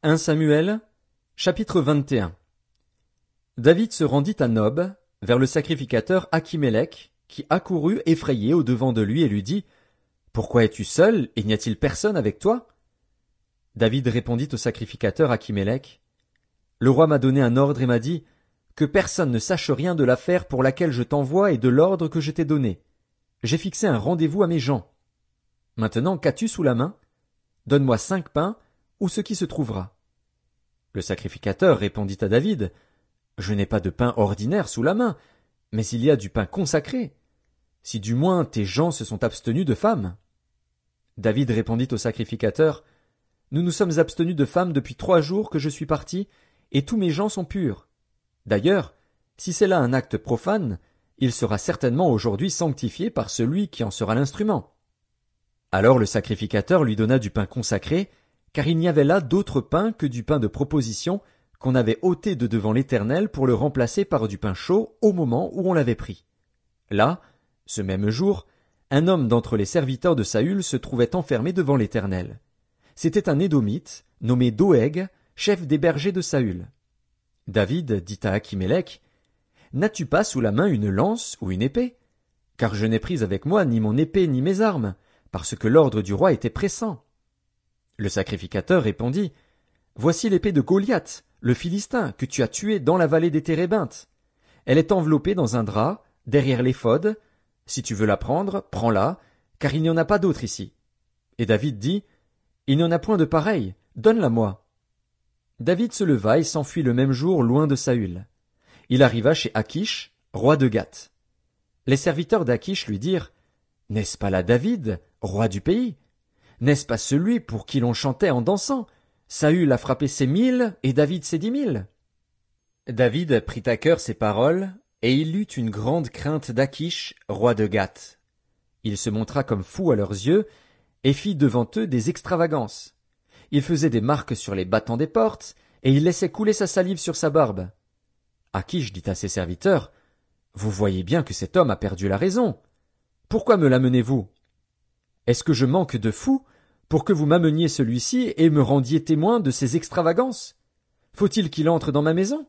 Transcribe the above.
1 Samuel, chapitre 21. David se rendit à Nob, vers le sacrificateur Achimélec, qui accourut effrayé au-devant de lui et lui dit, « Pourquoi es-tu seul, et n'y a-t-il personne avec toi ?» David répondit au sacrificateur Achimélec, « Le roi m'a donné un ordre et m'a dit, « Que personne ne sache rien de l'affaire pour laquelle je t'envoie et de l'ordre que je t'ai donné. J'ai fixé un rendez-vous à mes gens. Maintenant, qu'as-tu sous la main? Donne-moi 5 pains, ou ce qui se trouvera. » Le sacrificateur répondit à David, « Je n'ai pas de pain ordinaire sous la main, mais il y a du pain consacré. Si du moins tes gens se sont abstenus de femmes. » David répondit au sacrificateur, « Nous nous sommes abstenus de femmes depuis 3 jours que je suis parti, et tous mes gens sont purs. D'ailleurs, si c'est là un acte profane, il sera certainement aujourd'hui sanctifié par celui qui en sera l'instrument. » Alors le sacrificateur lui donna du pain consacré, car il n'y avait là d'autre pain que du pain de proposition qu'on avait ôté de devant l'Éternel pour le remplacer par du pain chaud au moment où on l'avait pris. Là, ce même jour, un homme d'entre les serviteurs de Saül se trouvait enfermé devant l'Éternel. C'était un Édomite, nommé Doeg, chef des bergers de Saül. David dit à Achimélec, « N'as-tu pas sous la main une lance ou une épée? Car je n'ai pris avec moi ni mon épée ni mes armes, parce que l'ordre du roi était pressant. » Le sacrificateur répondit, « Voici l'épée de Goliath, le Philistin, que tu as tué dans la vallée des Térébintes. Elle est enveloppée dans un drap, derrière l'éphod. Si tu veux la prendre, prends-la, car il n'y en a pas d'autre ici. » Et David dit, « Il n'y en a point de pareille, donne-la-moi. » David se leva et s'enfuit le même jour loin de Saül. Il arriva chez Achish, roi de Gath. Les serviteurs d'Achish lui dirent, « N'est-ce pas là David, roi du pays? N'est-ce pas celui pour qui l'on chantait en dansant? Saül a frappé ses 1000 et David ses 10 000. » David prit à cœur ces paroles, et il eut une grande crainte d'Achish, roi de Gath. Il se montra comme fou à leurs yeux, et fit devant eux des extravagances. Il faisait des marques sur les battants des portes, et il laissait couler sa salive sur sa barbe. Achish dit à ses serviteurs, « Vous voyez bien que cet homme a perdu la raison. Pourquoi me l'amenez-vous? Est-ce que je manque de fou pour que vous m'ameniez celui-ci et me rendiez témoin de ses extravagances? Faut-il qu'il entre dans ma maison? »